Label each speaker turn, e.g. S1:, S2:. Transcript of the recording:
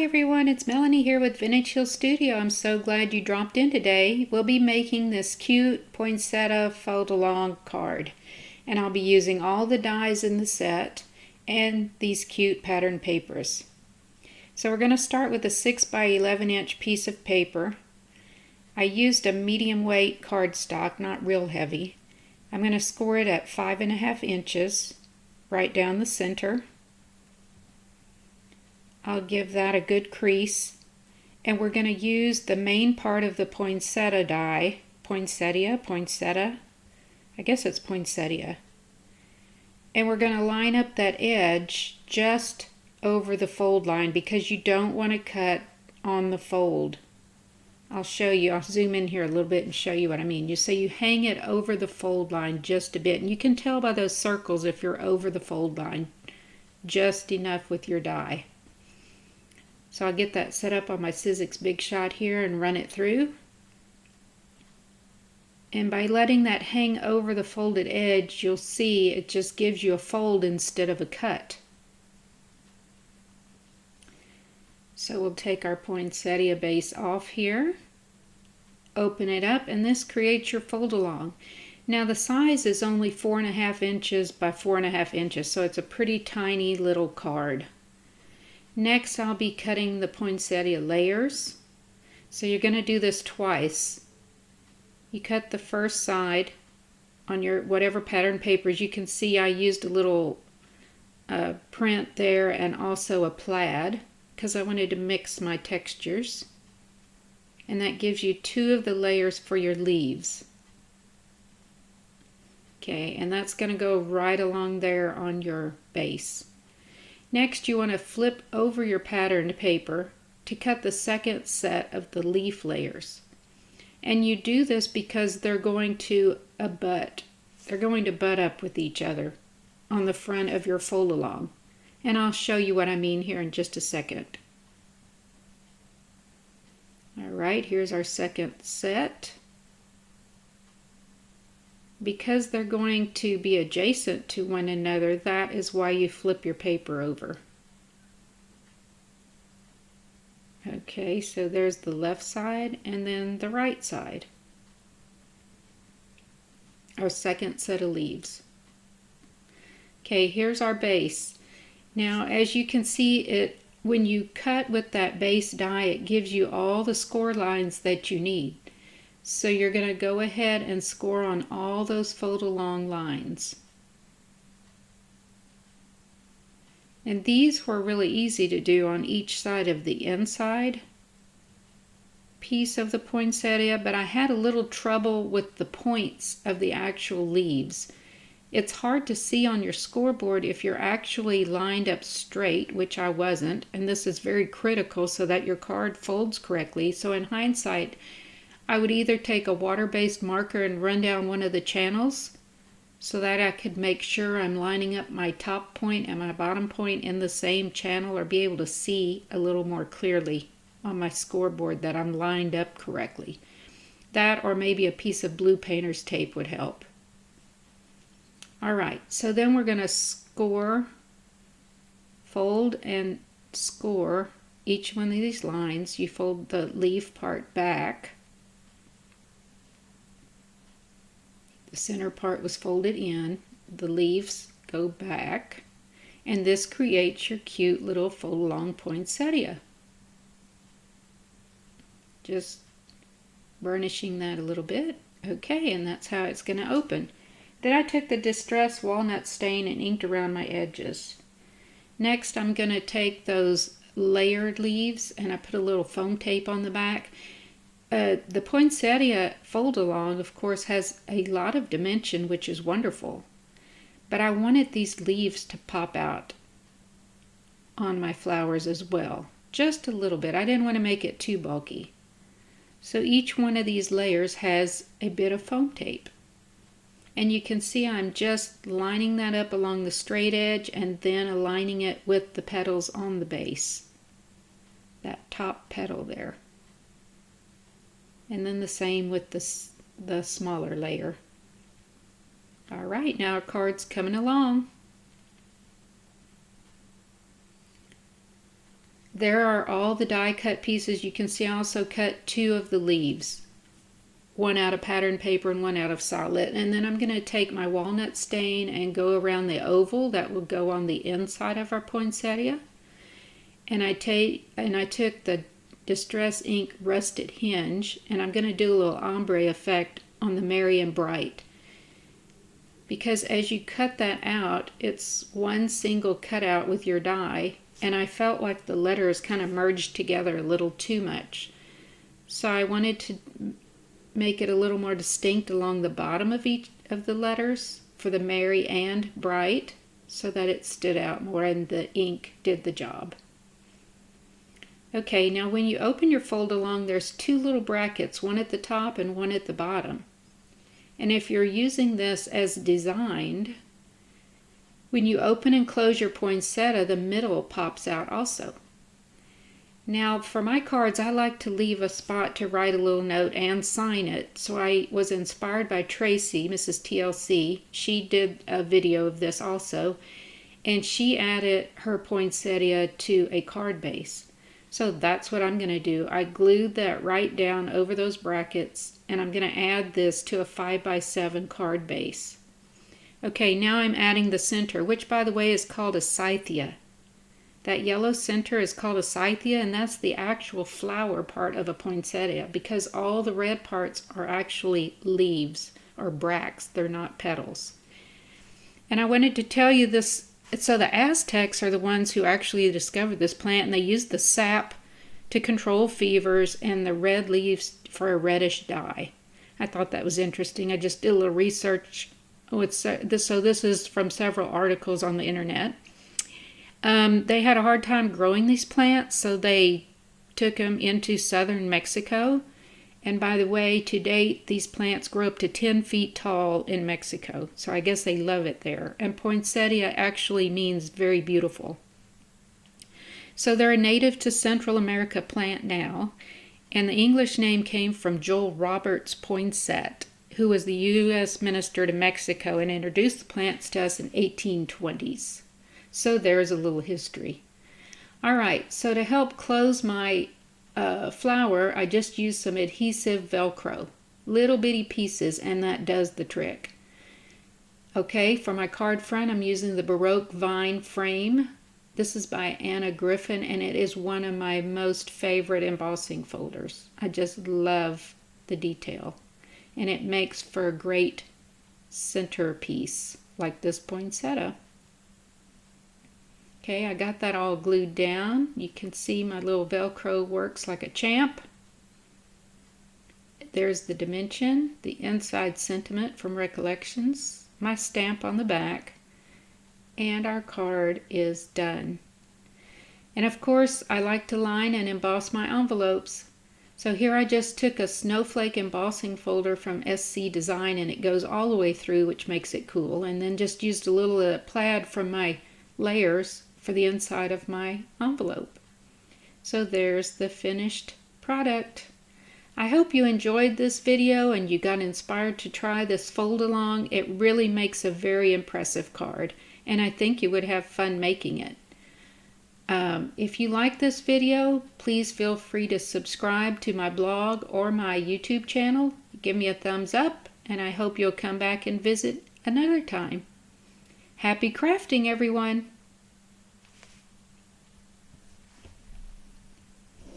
S1: everyone, it's Melanie here with Vintage Hill Studio. I'm so glad you dropped in today. We'll be making this cute Poinsettia Fold-a-long card. And I'll be using all the dies in the set and these cute pattern papers. So we're going to start with a 6 by 11 inch piece of paper. I used a medium weight cardstock, not real heavy. I'm going to score it at 5.5 inches right down the center. I'll give that a good crease, and we're going to use the main part of the poinsettia die, poinsettia, I guess it's poinsettia, and we're going to line up that edge just over the fold line because you don't want to cut on the fold. I'll show you, I'll zoom in here a little bit and show you what I mean. So you hang it over the fold line just a bit, and you can tell by those circles if you're over the fold line just enough with your die. So I'll get that set up on my Sizzix Big Shot here and run it through. And by letting that hang over the folded edge, you'll see it just gives you a fold instead of a cut. So we'll take our poinsettia base off here, open it up, and this creates your fold-along. Now the size is only 4.5 inches by 4.5 inches, so it's a pretty tiny little card. Next, I'll be cutting the poinsettia layers. So you're going to do this twice. You cut the first side on your whatever pattern papers. You can see I used a little print there and also a plaid because I wanted to mix my textures. And that gives you 2 of the layers for your leaves. Okay, and that's going to go right along there on your base. Next, you want to flip over your patterned paper to cut the second set of the leaf layers. And you do this because they're going to butt up with each other on the front of your fold-along. And I'll show you what I mean here in just a second. Alright, here's our second set. Because they're going to be adjacent to one another, that is why you flip your paper over. Okay, so there's the left side and then the right side. Our second set of leaves. Okay, here's our base. Now, as you can see, when you cut with that base die, it gives you all the score lines that you need. So you're going to go ahead and score on all those fold-along lines. And these were really easy to do on each side of the inside piece of the poinsettia, but I had a little trouble with the points of the actual leaves. It's hard to see on your scoreboard if you're actually lined up straight, which I wasn't, and this is very critical so that your card folds correctly. So in hindsight, I would either take a water-based marker and run down one of the channels so that I could make sure I'm lining up my top point and my bottom point in the same channel, or be able to see a little more clearly on my scoreboard that I'm lined up correctly. That, or maybe a piece of blue painter's tape would help. Alright, so then we're going to score, fold and score each one of these lines. You fold the leaf part back. The center part was folded in, the leaves go back, and this creates your cute little fold-along poinsettia. Just burnishing that a little bit. Okay, and that's how it's going to open. Then I took the Distress Walnut stain and inked around my edges. Next, I'm going to take those layered leaves and I put a little foam tape on the back. The poinsettia fold-along, of course, has a lot of dimension, which is wonderful. But I wanted these leaves to pop out on my flowers as well. Just a little bit. I didn't want to make it too bulky. So each one of these layers has a bit of foam tape. And you can see I'm just lining that up along the straight edge and then aligning it with the petals on the base. That top petal there. And then the same with the smaller layer. Alright, now our card's coming along. There are all the die cut pieces. You can see I also cut 2 of the leaves. One out of pattern paper and one out of solid. And then I'm going to take my walnut stain and go around the oval that will go on the inside of our poinsettia. And I took the Distress Ink Rusted Hinge, and I'm going to do a little ombre effect on the Merry and Bright. Because as you cut that out, it's one single cutout with your die, and I felt like the letters kind of merged together a little too much. So I wanted to make it a little more distinct along the bottom of each of the letters for the Merry and Bright, so that it stood out more and the ink did the job. Okay, now when you open your fold-along, there's 2 little brackets, one at the top and one at the bottom. And if you're using this as designed, when you open and close your poinsettia, the middle pops out also. Now for my cards, I like to leave a spot to write a little note and sign it. So I was inspired by Tracy, MrsTLC. She did a video of this also, and she added her poinsettia to a card base. So that's what I'm going to do. I glued that right down over those brackets, and I'm going to add this to a 5x7 card base. Okay, now I'm adding the center, which by the way is called a scythia. That yellow center is called a scythia, and that's the actual flower part of a poinsettia, because all the red parts are actually leaves or bracts. They're not petals. And I wanted to tell you this. So the Aztecs are the ones who actually discovered this plant, and they used the sap to control fevers and the red leaves for a reddish dye. I thought that was interesting. I just did a little research. So this is from several articles on the internet. They had a hard time growing these plants, so they took them into southern Mexico. And by the way, to date, these plants grow up to 10 feet tall in Mexico. So I guess they love it there. And poinsettia actually means very beautiful. So they're a native to Central America plant now. And the English name came from Joel Roberts Poinsett, who was the U.S. minister to Mexico and introduced the plants to us in 1820s. So there's a little history. All right, so to help close my flower, I just used some adhesive Velcro, little bitty pieces, and that does the trick. Okay, for my card front, I'm using the Baroque Vine frame. This is by Anna Griffin, and it is one of my most favorite embossing folders. I just love the detail, and it makes for a great centerpiece like this poinsettia. Okay, I got that all glued down. You can see my little Velcro works like a champ. There's the dimension, the inside sentiment from Recollections, my stamp on the back, and our card is done. And of course, I like to line and emboss my envelopes. So here I just took a snowflake embossing folder from SC Design, and it goes all the way through, which makes it cool, and then just used a little plaid from my layers for the inside of my envelope. So there's the finished product. I hope you enjoyed this video and you got inspired to try this fold-along. It really makes a very impressive card, and I think you would have fun making it. If you like this video, please feel free to subscribe to my blog or my YouTube channel. Give me a thumbs up, and I hope you'll come back and visit another time. Happy crafting, everyone!